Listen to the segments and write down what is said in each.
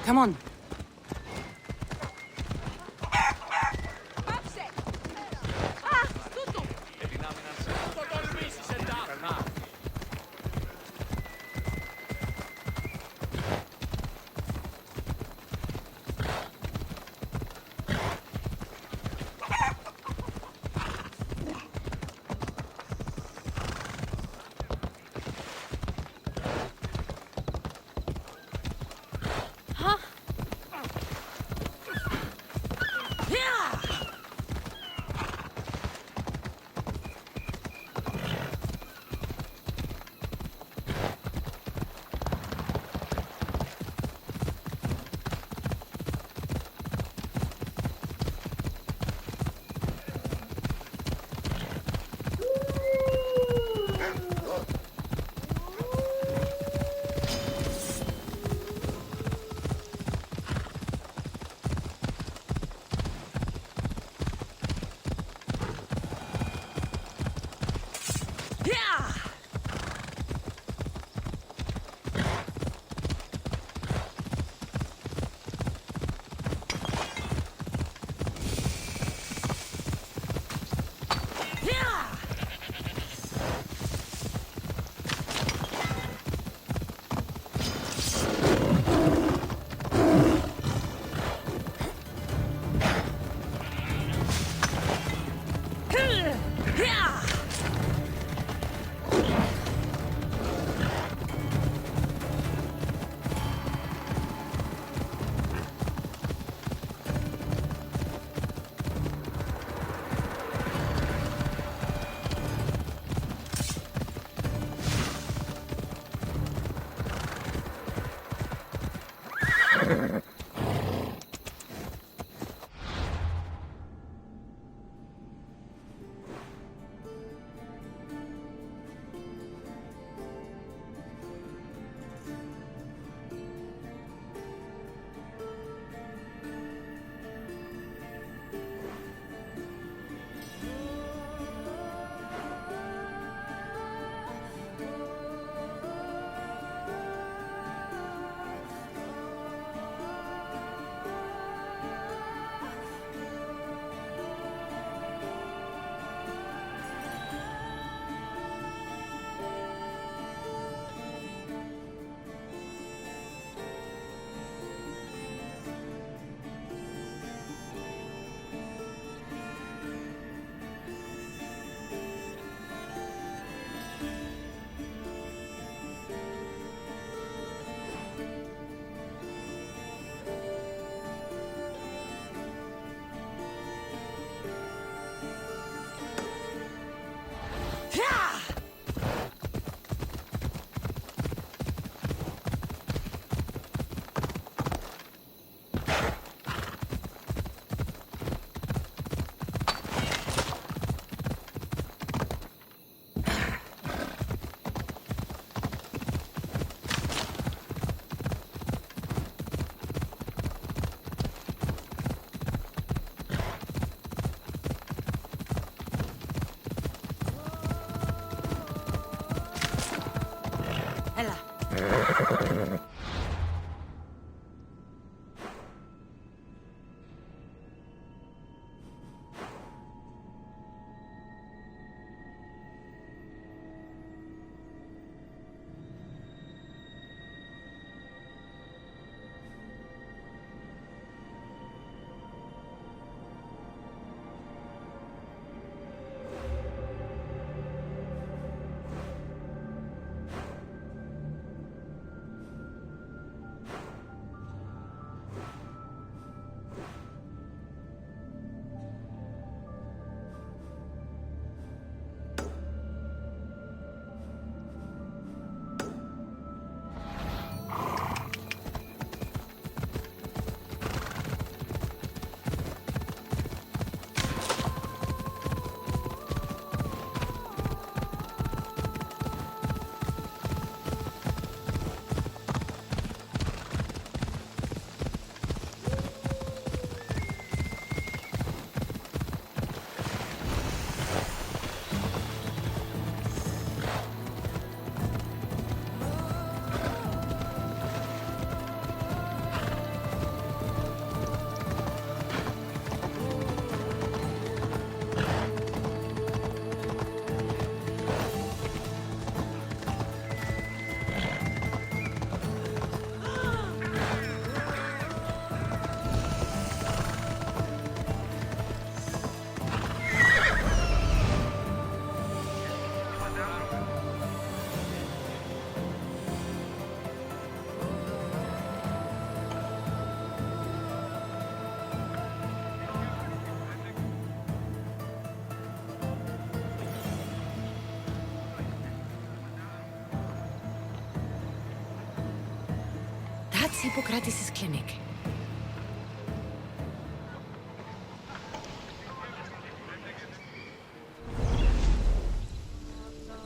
Come on. It's Hippocrates' clinic.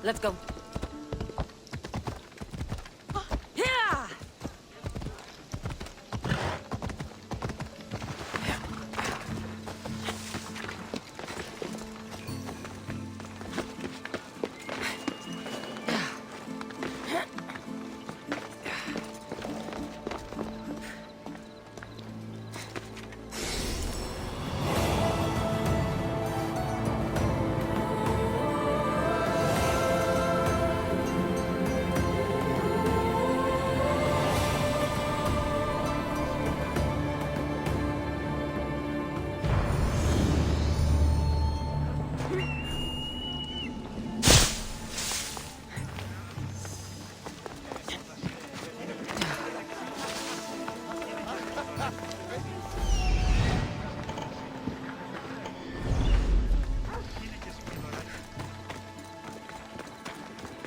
Let's go.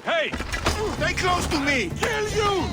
Hey! Stay close to me! Kill you!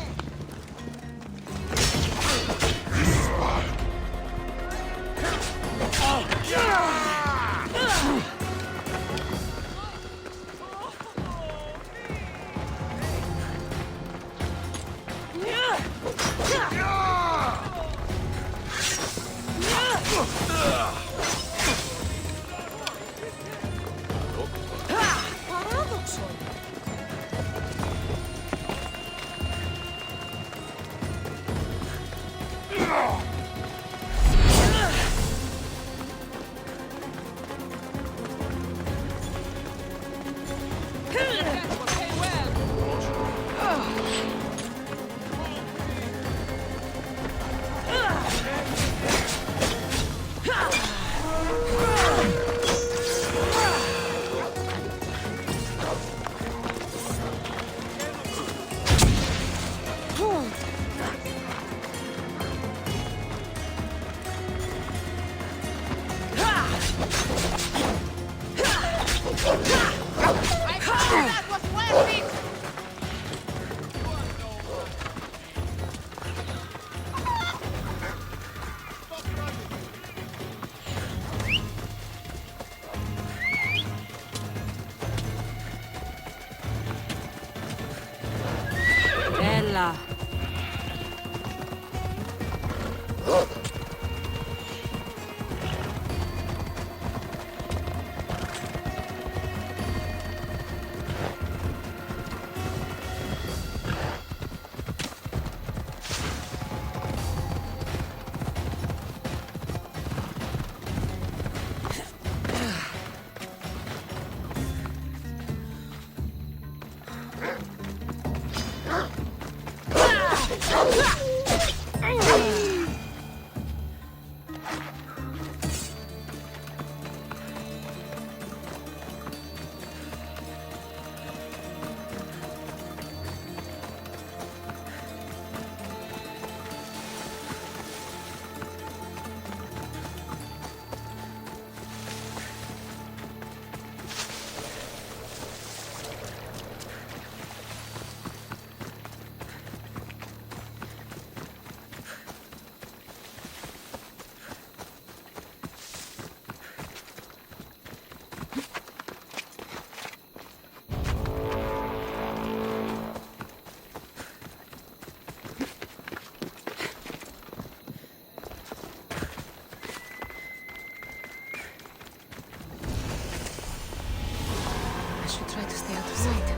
Bella. Try to stay out of sight.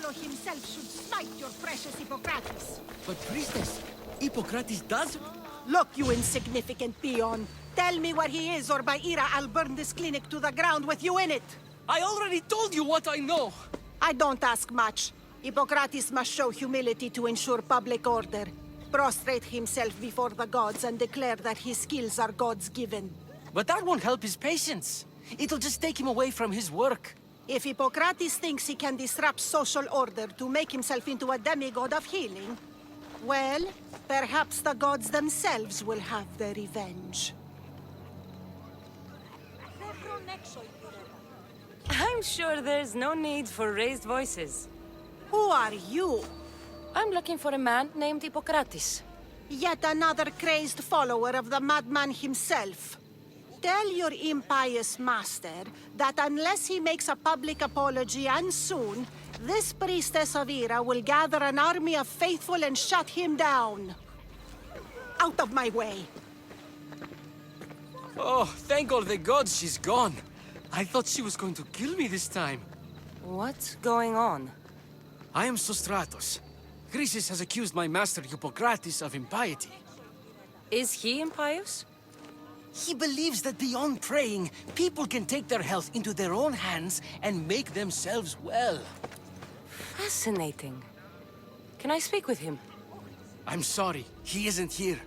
Apollo himself should smite your precious Hippocrates. But priestess, Hippocrates does? Look, you insignificant peon. Tell me where he is, or by Ira, I'll burn this clinic to the ground with you in it. I already told you what I know. I don't ask much. Hippocrates must show humility to ensure public order. Prostrate himself before the gods and declare that his skills are gods given. But that won't help his patients. It'll just take him away from his work. If Hippocrates thinks he can disrupt social order to make himself into a demigod of healing, well, perhaps the gods themselves will have their revenge. I'm sure there's no need for raised voices. Who are you? I'm looking for a man named Hippocrates. Yet another crazed follower of the madman himself. Tell your impious master that unless he makes a public apology, and soon, this priestess of Ira will gather an army of faithful and shut him down. Out of my way! Oh, thank all the gods she's gone. I thought she was going to kill me this time. What's going on? I am Sostratos. Chrysis has accused my master Hippocrates of impiety. Is he impious? He believes that beyond praying, people can take their health into their own hands and make themselves well. Fascinating. Can I speak with him? I'm sorry, he isn't here.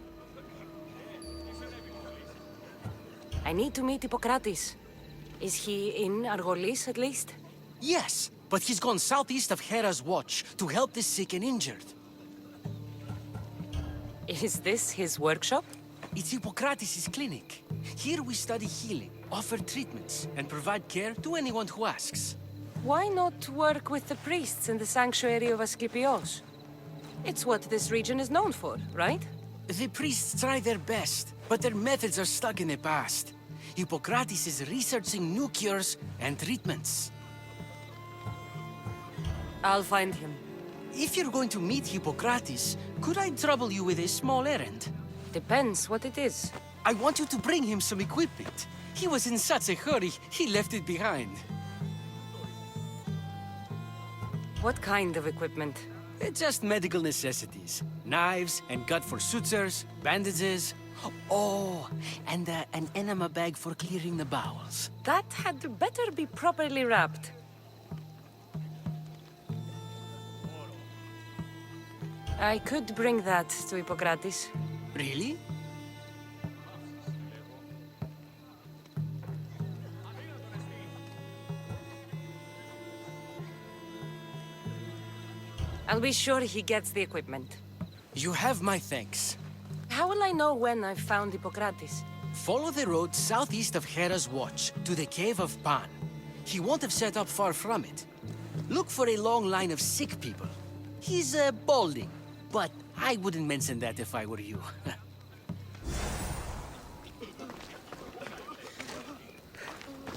I need to meet Hippocrates. Is he in Argolis, at least? Yes, but he's gone southeast of Hera's watch to help the sick and injured. Is this his workshop? It's Hippocrates' clinic. Here we study healing, offer treatments, and provide care to anyone who asks. Why not work with the priests in the sanctuary of Asclepios? It's what this region is known for, right? The priests try their best, but their methods are stuck in the past. Hippocrates is researching new cures and treatments. I'll find him. If you're going to meet Hippocrates, could I trouble you with a small errand? Depends what it is. I want you to bring him some equipment. He was in such a hurry, he left it behind. What kind of equipment? Just medical necessities. Knives and gut for sutures, bandages. Oh, and an enema bag for clearing the bowels. That had better be properly wrapped. I could bring that to Hippocrates. Really? I'll be sure he gets the equipment. You have my thanks. How will I know when I've found Hippocrates? Follow the road southeast of Hera's watch to the cave of Pan. He won't have set up far from it. Look for a long line of sick people. He's balding, but I wouldn't mention that if I were you.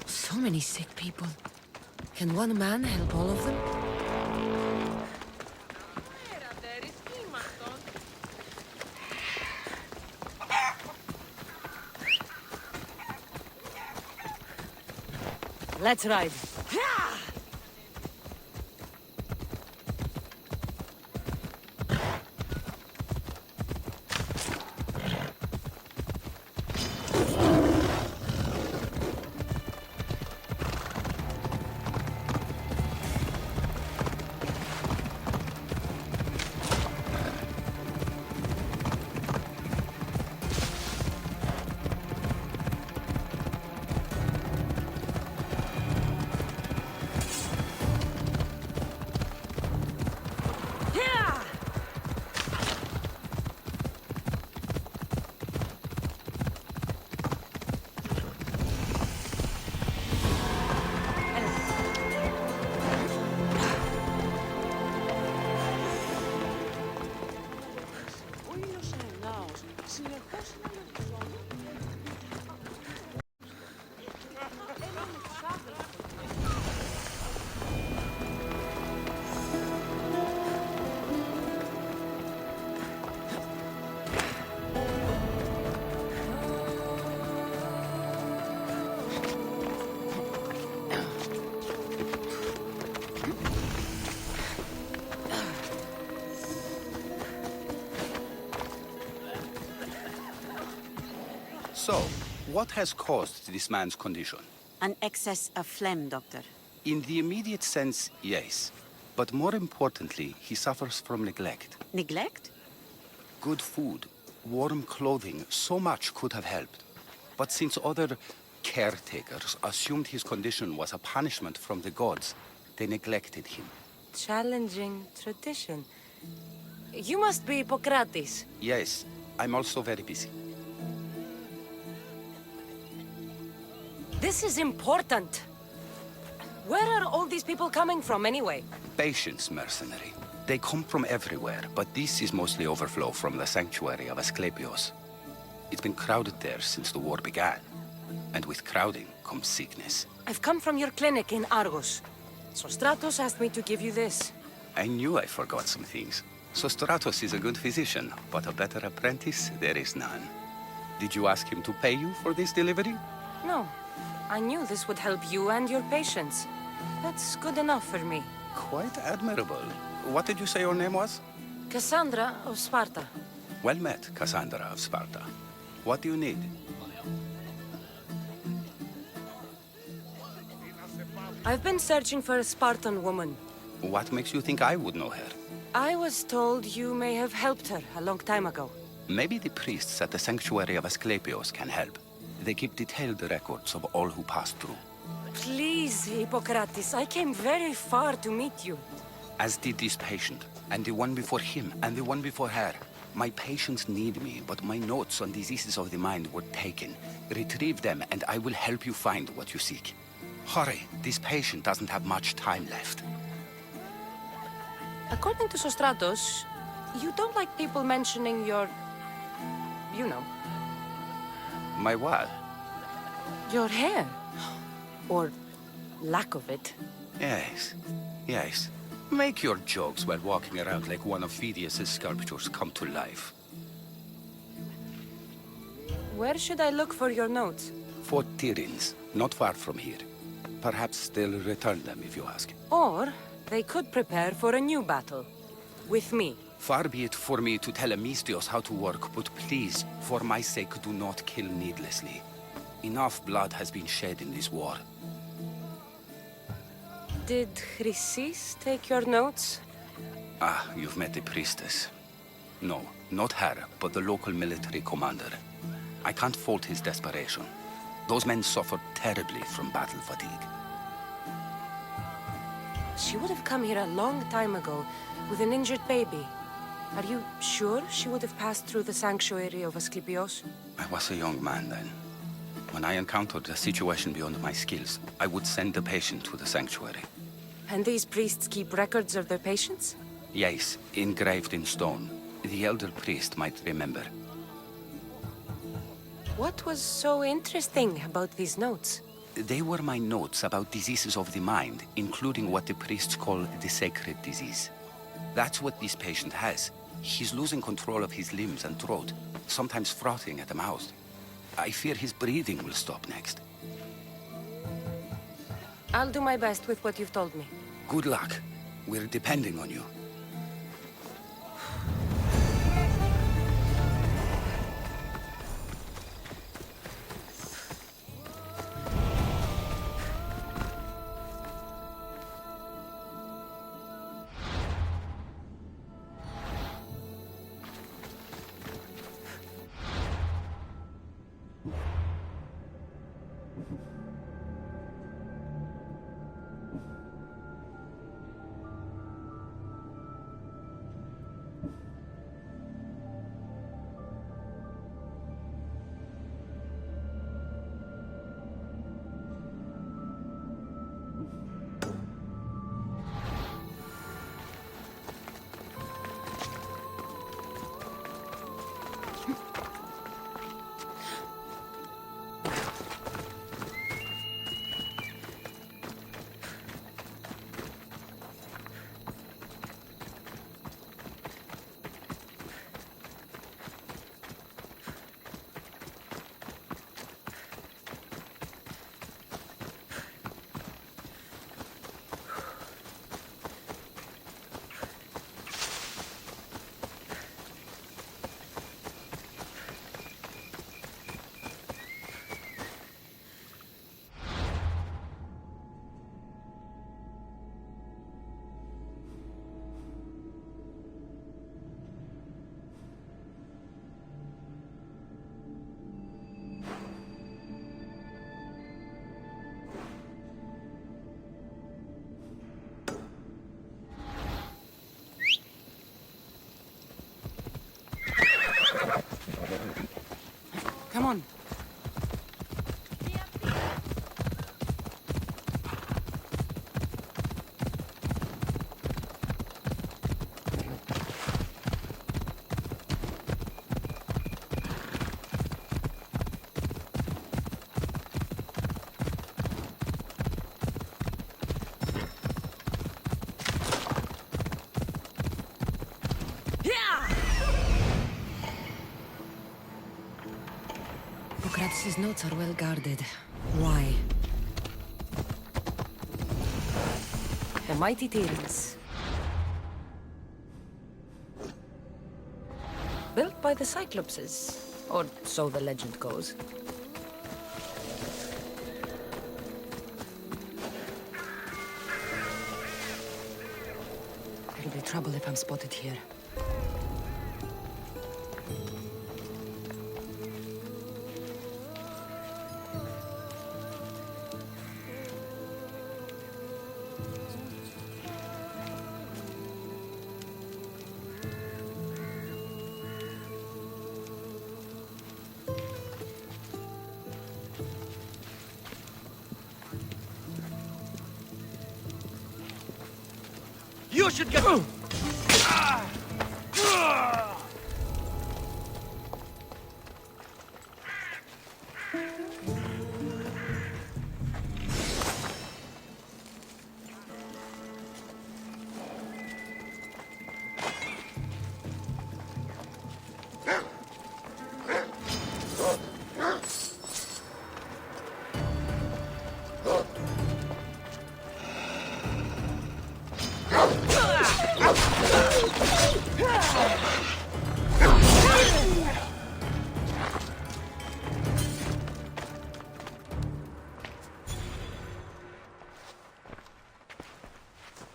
So many sick people. Can one man help all of them? Let's ride. So, what has caused this man's condition? An excess of phlegm, Doctor. In the immediate sense, yes. But more importantly, he suffers from neglect. Neglect? Good food, warm clothing, so much could have helped. But since other caretakers assumed his condition was a punishment from the gods, they neglected him. Challenging tradition. You must be Hippocrates. Yes, I'm also very busy. This is important. Where are all these people coming from, anyway? Patience, mercenary. They come from everywhere, but this is mostly overflow from the sanctuary of Asclepios. It's been crowded there since the war began. And with crowding comes sickness. I've come from your clinic in Argos. Sostratos asked me to give you this. I knew I forgot some things. Sostratos is a good physician, but a better apprentice there is none. Did you ask him to pay you for this delivery? No. I knew this would help you and your patients. That's good enough for me. Quite admirable. What did you say your name was? Cassandra of Sparta. Well met, Cassandra of Sparta. What do you need? I've been searching for a Spartan woman. What makes you think I would know her? I was told you may have helped her a long time ago. Maybe the priests at the sanctuary of Asclepios can help. They keep detailed records of all who passed through. Please, Hippocrates, I came very far to meet you. As did this patient, and the one before him, and the one before her. My patients need me, but my notes on diseases of the mind were taken. Retrieve them, and I will help you find what you seek. Hurry, this patient doesn't have much time left. According to Sostratos, you don't like people mentioning your... you know. My what? Your hair. Or lack of it. Yes, yes. Make your jokes while walking around like one of Phidias' sculptures come to life. Where should I look for your notes? For Tyrins, not far from here. Perhaps they'll return them if you ask. Or they could prepare for a new battle. With me. Far be it for me to tell Amistios how to work, but please, for my sake, do not kill needlessly. Enough blood has been shed in this war. Did Chrysis take your notes? Ah, you've met the priestess. No, not her, but the local military commander. I can't fault his desperation. Those men suffered terribly from battle fatigue. She would have come here a long time ago with an injured baby. Are you sure she would have passed through the sanctuary of Asclepios? I was a young man then. When I encountered a situation beyond my skills, I would send the patient to the sanctuary. And these priests keep records of their patients? Yes, engraved in stone. The elder priest might remember. What was so interesting about these notes? They were my notes about diseases of the mind, including what the priests call the sacred disease. That's what this patient has. He's losing control of his limbs and throat, sometimes frothing at the mouth. I fear his breathing will stop next. I'll do my best with what you've told me. Good luck. We're depending on you. Hippocrates' notes are well guarded. Why? The mighty tyrants. Built by the Cyclopses, or so the legend goes. There'll be trouble if I'm spotted here. You should get...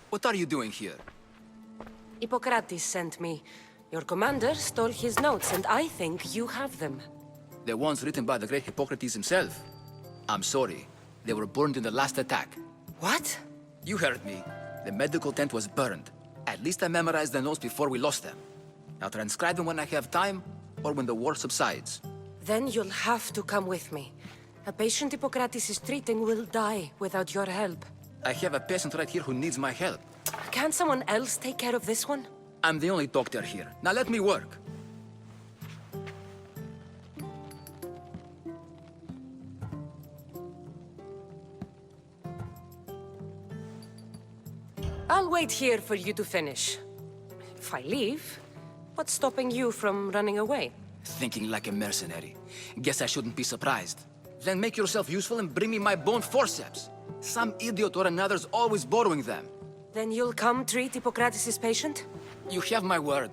What are you doing here? Hippocrates sent me. Your commander stole his notes, and I think you have them. The ones written by the great Hippocrates himself. I'm sorry. They were burned in the last attack. What? You heard me. The medical tent was burned. At least I memorized the notes before we lost them. I'll transcribe them when I have time, or when the war subsides. Then you'll have to come with me. A patient Hippocrates is treating will die without your help. I have a patient right here who needs my help. Can't someone else take care of this one? I'm the only doctor here. Now let me work. I'll wait here for you to finish. If I leave, what's stopping you from running away? Thinking like a mercenary. Guess I shouldn't be surprised. Then make yourself useful and bring me my bone forceps. Some idiot or another's always borrowing them. Then you'll come treat Hippocrates' patient? You have my word.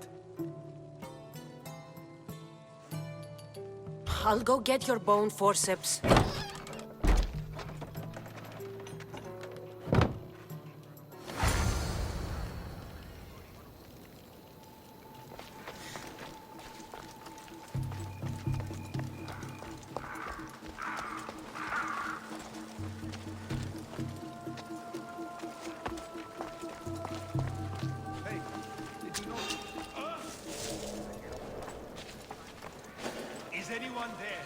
I'll go get your bone forceps. Is anyone there?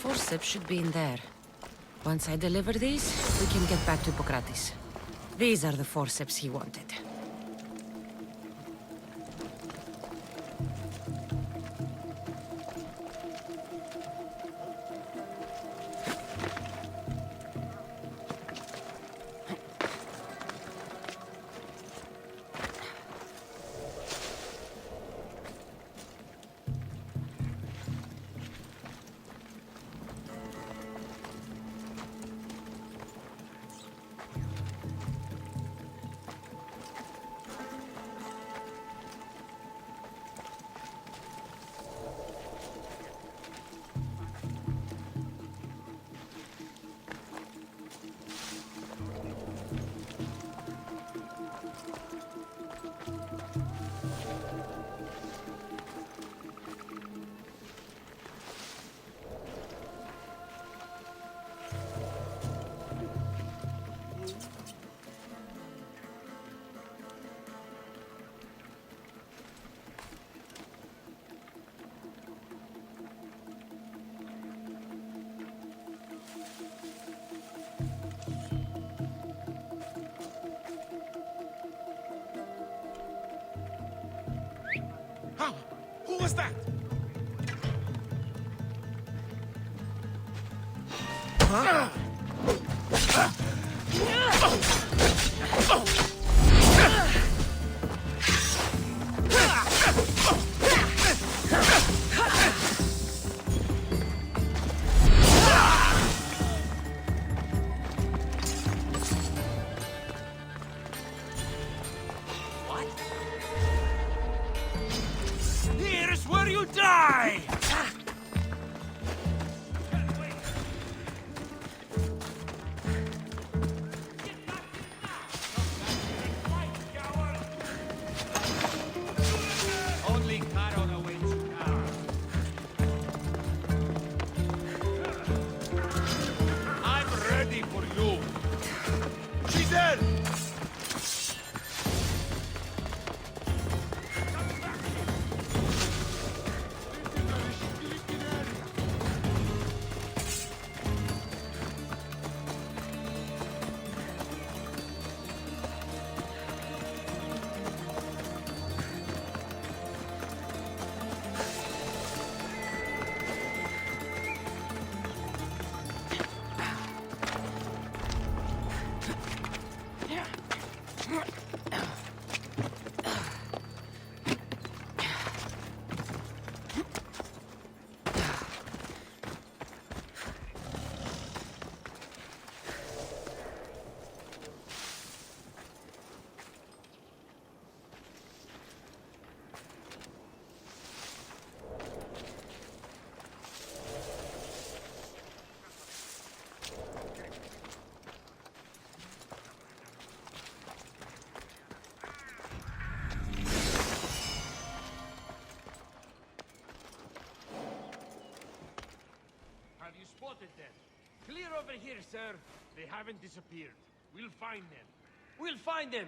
Forceps should be in there. Once I deliver these, we can get back to Hippocrates. These are the forceps he wanted. was that? Here's where you die! Only Carol awaits you now. I'm ready for you. She's there! Have you spotted them? Clear over here, sir. They haven't disappeared. We'll find them. We'll find them!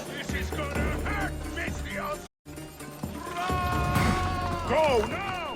This is gonna hurt, Misthios! Go now!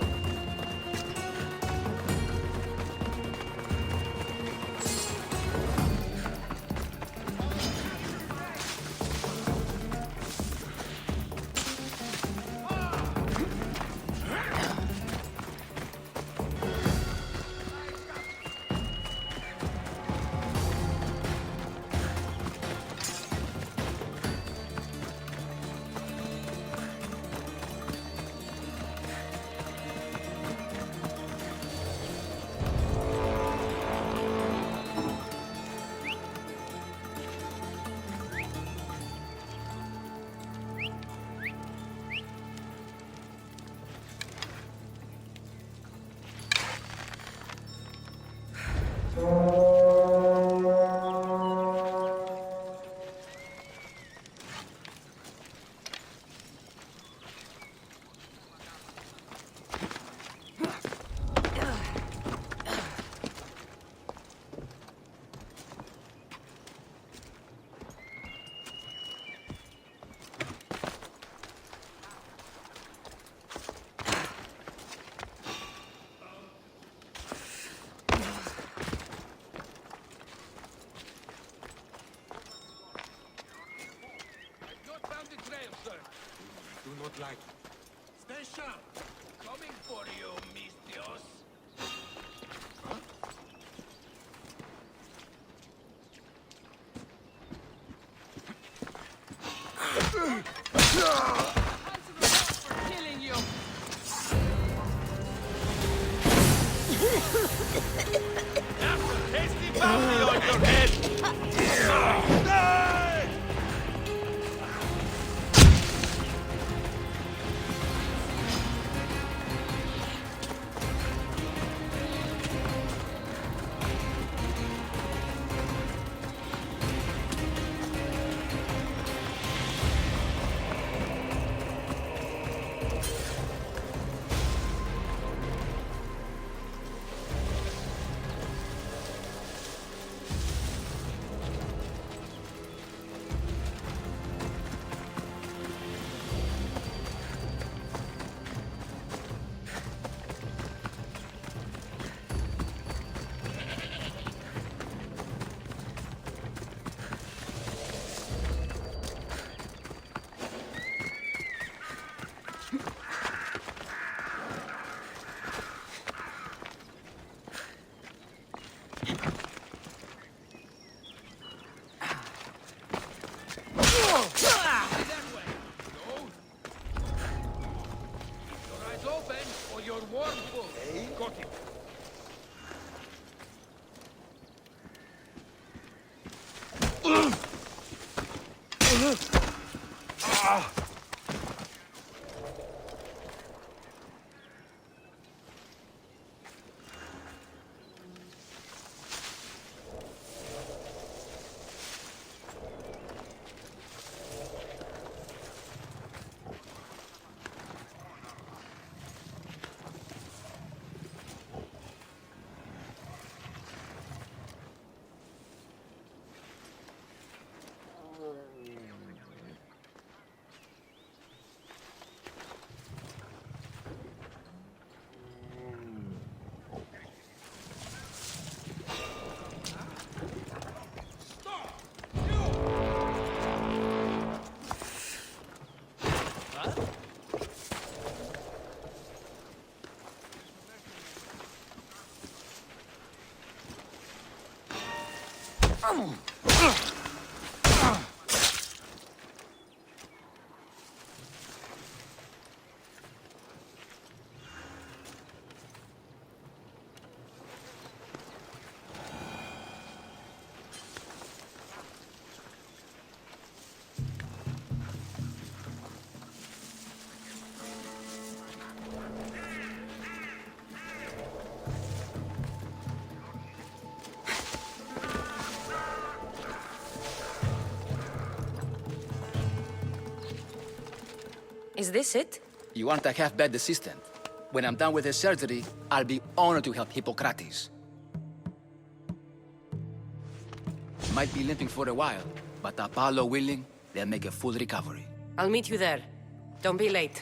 killing you! That's a tasty bounty on your head! Die! Open or your warm food. Got him. Is this it? You aren't a half-bad assistant. When I'm done with the surgery, I'll be honored to help Hippocrates. Might be limping for a while, but Apollo willing, they'll make a full recovery. I'll meet you there. Don't be late.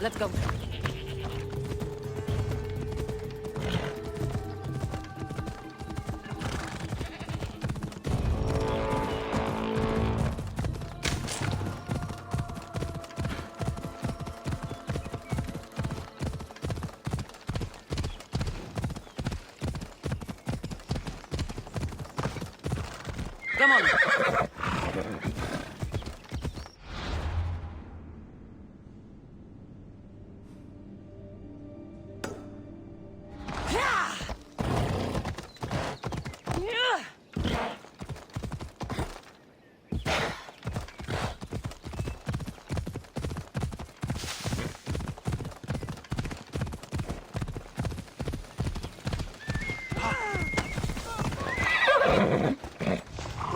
Let's go. Come on.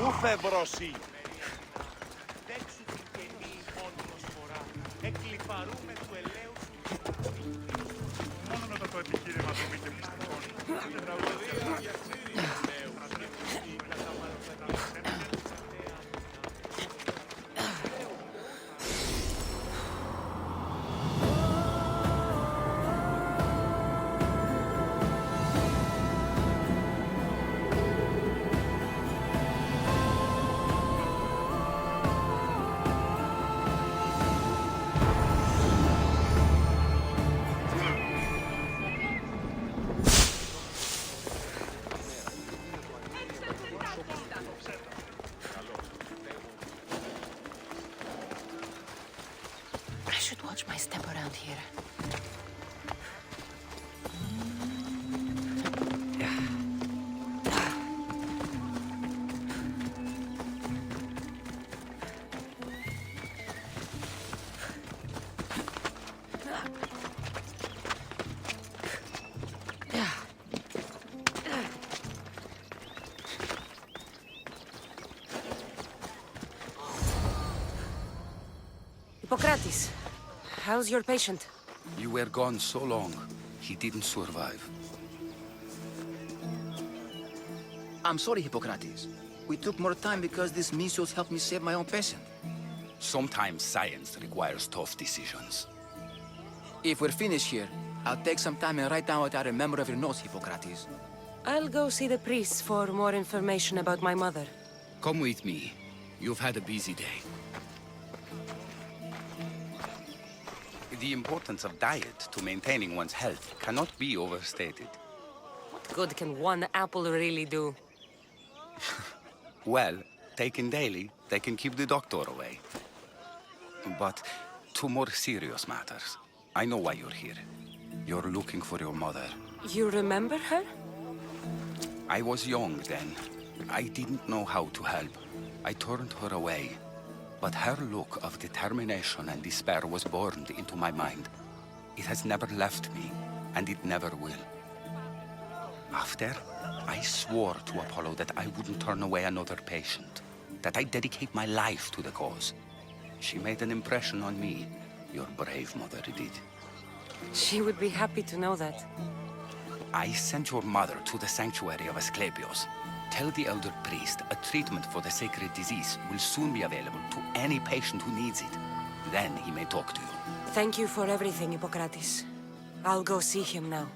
Ούθε μπροσί. Δέξου την καινή μόνιμος φορά. I should watch my step around here. Hippocrates, how's your patient? You were gone so long, he didn't survive. I'm sorry, Hippocrates. We took more time because these measles helped me save my own patient. Sometimes science requires tough decisions. If we're finished here, I'll take some time and write down what I remember of your notes, Hippocrates. I'll go see the priest for more information about my mother. Come with me. You've had a busy day. The importance of diet to maintaining one's health cannot be overstated. What good can one apple really do? Well, taken daily, they can keep the doctor away. But to more serious matters. I know why you're here. You're looking for your mother. You remember her? I was young then. I didn't know how to help. I turned her away. But her look of determination and despair was burned into my mind. It has never left me, and it never will. After, I swore to Apollo that I wouldn't turn away another patient, that I'd dedicate my life to the cause. She made an impression on me. Your brave mother did. She would be happy to know that. I sent your mother to the sanctuary of Asclepios. Tell the elder priest a treatment for the sacred disease will soon be available to any patient who needs it. Then he may talk to you. Thank you for everything, Hippocrates. I'll go see him now.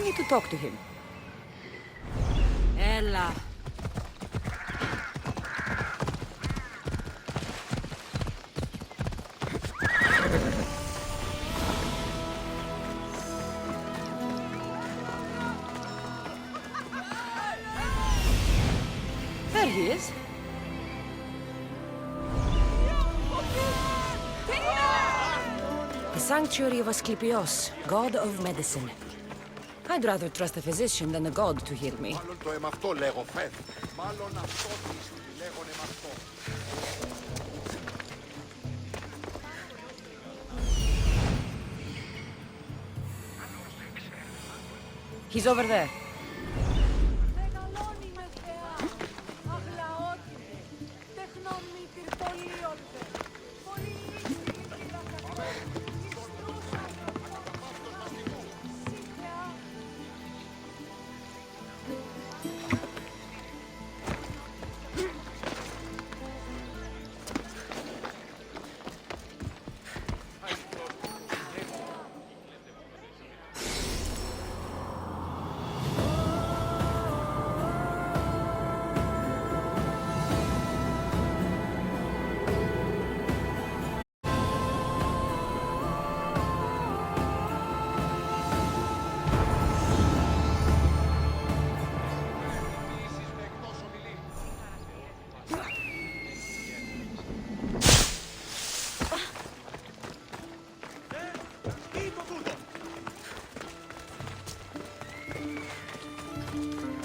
need to talk to him. Ella. There he is. The Sanctuary of Asclepios, god of medicine. I'd rather trust a physician than a god to heal me. Μάλλον το εμαυτό λέγω, Φεθ. Μάλλον αυτό τι λέγον εμαυτό. He's over there.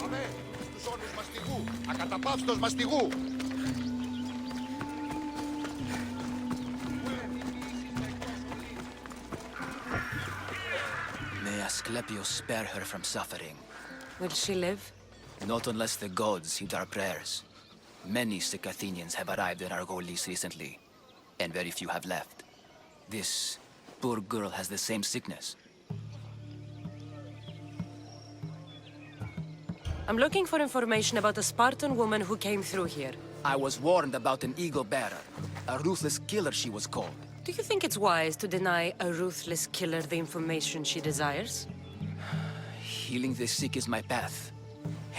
Πάμε στους όρους μαστιγού. Ακαταπαύστος μαστιγού. May Asclepios spare her from suffering. Will she live? Not unless the gods heed our prayers. Many sick Athenians have arrived in Argolis recently, and very few have left. This poor girl has the same sickness. I'm looking for information about a Spartan woman who came through here. I was warned about an eagle bearer, a ruthless killer she was called. Do you think it's wise to deny a ruthless killer the information she desires? Healing the sick is my path.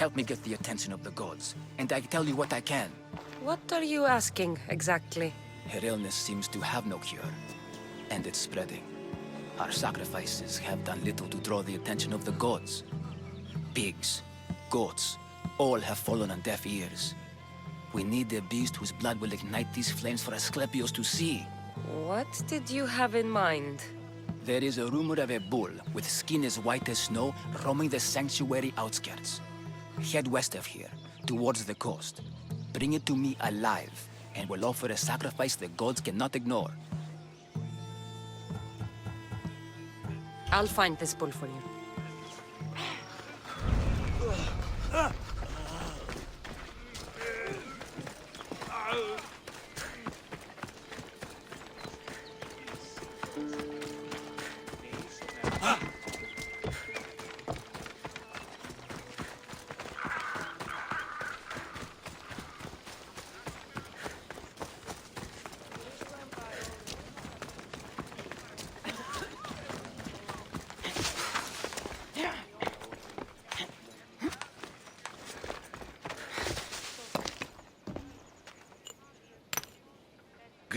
Help me get the attention of the gods, and I tell you what I can. What are you asking, exactly? Her illness seems to have no cure, and it's spreading. Our sacrifices have done little to draw the attention of the gods. Pigs, goats, all have fallen on deaf ears. We need a beast whose blood will ignite these flames for Asclepios to see. What did you have in mind? There is a rumor of a bull with skin as white as snow roaming the sanctuary outskirts. Head west of here, towards the coast. Bring it to me alive, and we'll offer a sacrifice the gods cannot ignore. I'll find this bull for you.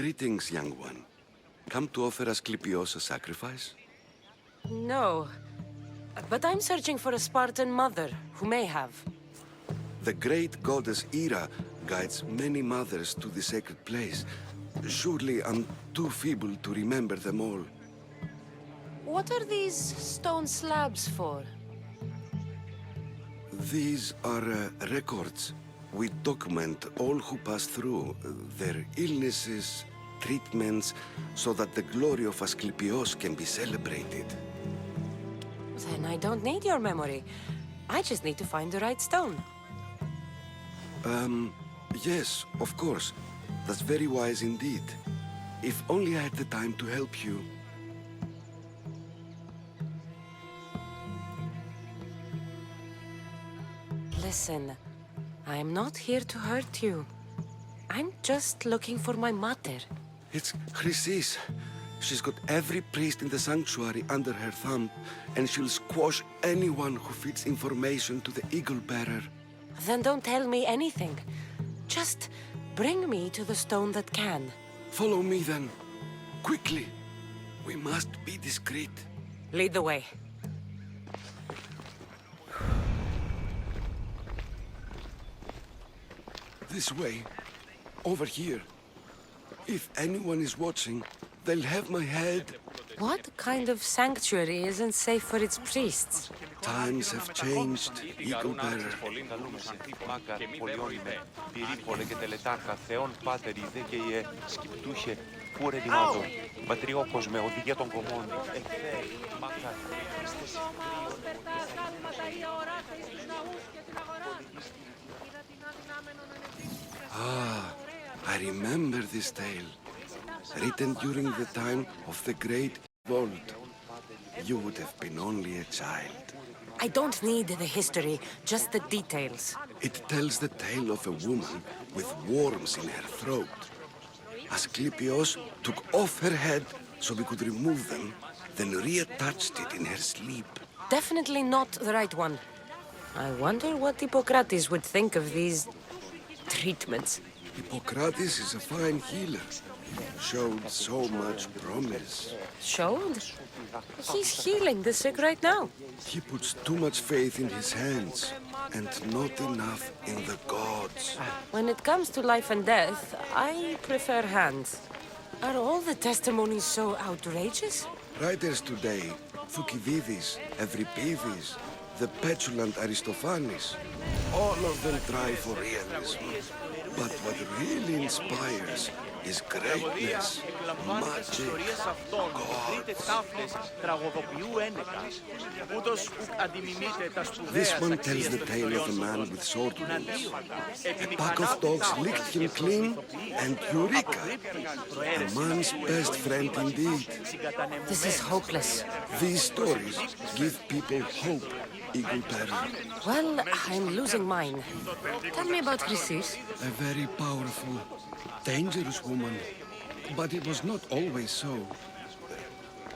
Greetings, young one. Come to offer Asclepios a sacrifice? No. But I'm searching for a Spartan mother who may have. The great goddess Hera guides many mothers to the sacred place. Surely I'm too feeble to remember them all. What are these stone slabs for? These are records. We document all who pass through, their illnesses, treatments, so that the glory of Asclepios can be celebrated. Then I don't need your memory. I just need to find the right stone. Yes, of course. That's very wise indeed. If only I had the time to help you. Listen, I am not here to hurt you. I'm just looking for my mother. It's Chrysis. She's got every priest in the sanctuary under her thumb, and she'll squash anyone who feeds information to the Eagle Bearer. Then don't tell me anything. Just bring me to the stone that can. Follow me then. Quickly. We must be discreet. Lead the way. This way. Over here. If anyone is watching, they'll have my head. What kind of sanctuary isn't safe for its priests? Times have changed, Eagle Bearer. Ah, I remember this tale. Written during the time of the Great Revolt. You would have been only a child. I don't need the history, just the details. It tells the tale of a woman with worms in her throat. Asclepios took off her head so we could remove them, then reattached it in her sleep. Definitely not the right one. I wonder what Hippocrates would think of these treatments. Hippocrates is a fine healer. Showed so much promise. Showed? He's healing the sick right now. He puts too much faith in his hands, and not enough in the gods. When it comes to life and death, I prefer hands. Are all the testimonies so outrageous? Writers today, Thucydides, Euripides, the petulant Aristophanes, all of them try for realism. But what really inspires is greatness, magic, This one tells the tale of a man with sword wounds. A pack of dogs licked him clean, and Eureka! A man's best friend indeed. This is hopeless. These stories give people hope, Eagle Bearer. Well, I'm losing mine. Tell me about Chrysis. A very powerful, dangerous woman. But it was not always so.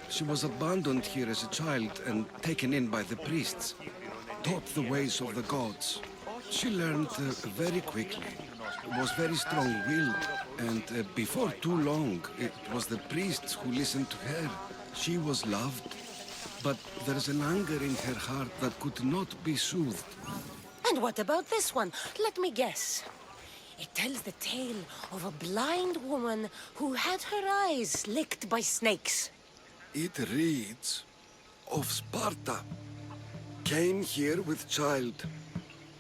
She was abandoned here as a child and taken in by the priests. Taught the ways of the gods. She learned very quickly. Was very strong-willed. And before too long, it was the priests who listened to her. She was loved. But there's an anger in her heart that could not be soothed. And what about this one? Let me guess. It tells the tale of a blind woman who had her eyes licked by snakes. It reads of Sparta. Came here with child.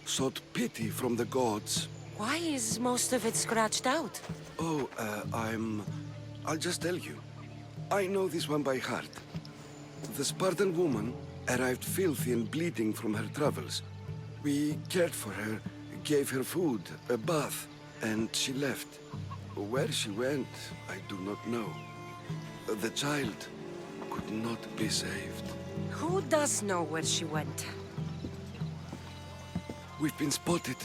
Sought pity from the gods. Why is most of it scratched out? Oh, I'll just tell you. I know this one by heart. The Spartan woman arrived filthy and bleeding from her travels. We cared for her, gave her food, a bath, and she left. Where she went, I do not know. The child could not be saved. Who does know where she went? We've been spotted.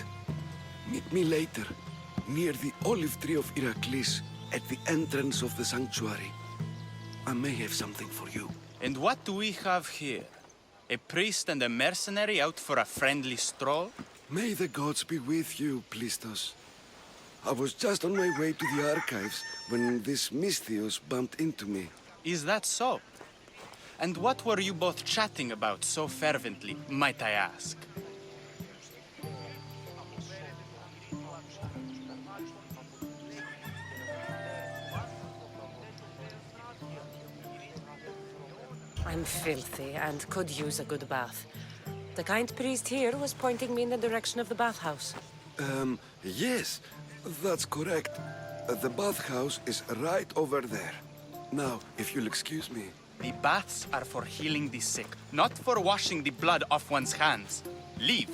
Meet me later, near the olive tree of Heracles, at the entrance of the sanctuary. I may have something for you. And what do we have here? A priest and a mercenary out for a friendly stroll? May the gods be with you, Plistos. I was just on my way to the archives when this Misthios bumped into me. Is that so? And what were you both chatting about so fervently, might I ask? I'm filthy and could use a good bath. The kind priest here was pointing me in the direction of the bathhouse. Yes, that's correct. The bathhouse is right over there. Now, if you'll excuse me. The baths are for healing the sick, not for washing the blood off one's hands. Leave.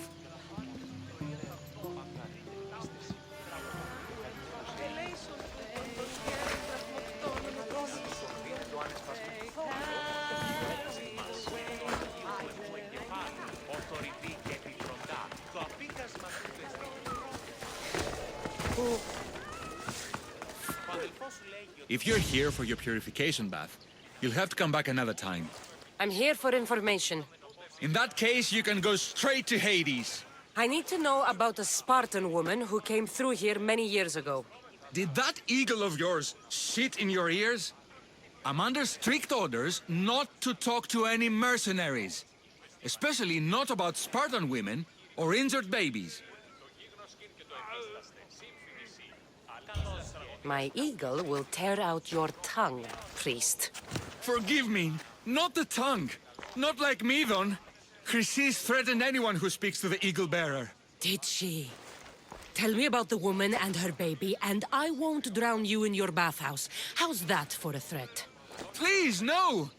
If you're here for your purification bath, you'll have to come back another time. I'm here for information. In that case, you can go straight to Hades. I need to know about a Spartan woman who came through here many years ago. Did that eagle of yours shit in your ears? I'm under strict orders not to talk to any mercenaries. Especially not about Spartan women or injured babies. My eagle will tear out your tongue, priest. Forgive me, not the tongue. Not like me, Don. Chrysis threatened anyone who speaks to the eagle bearer. Did she? Tell me about the woman and her baby, and I won't drown you in your bathhouse. How's that for a threat? Please, no!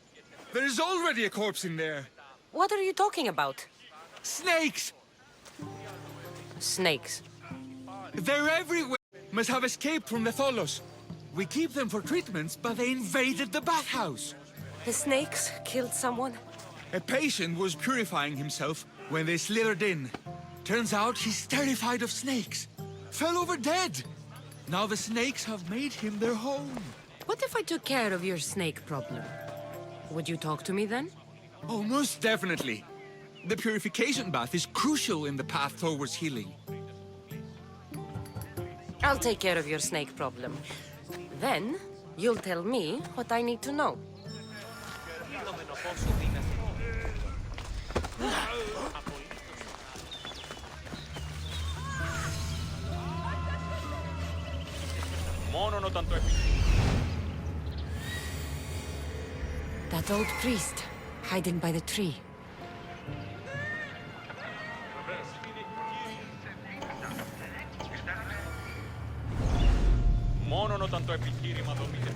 There's already a corpse in there. What are you talking about? Snakes! Snakes. They're everywhere! Must have escaped from the Tholos. We keep them for treatments, but they invaded the bathhouse. The snakes killed someone? A patient was purifying himself when they slithered in. Turns out he's terrified of snakes. Fell over dead. Now the snakes have made him their home. What if I took care of your snake problem? Would you talk to me then? Oh, most definitely. The purification bath is crucial in the path towards healing. I'll take care of your snake problem. Then, you'll tell me what I need to know. That old priest, hiding by the tree. Μόνο όταν το επιχείρημα δομείται.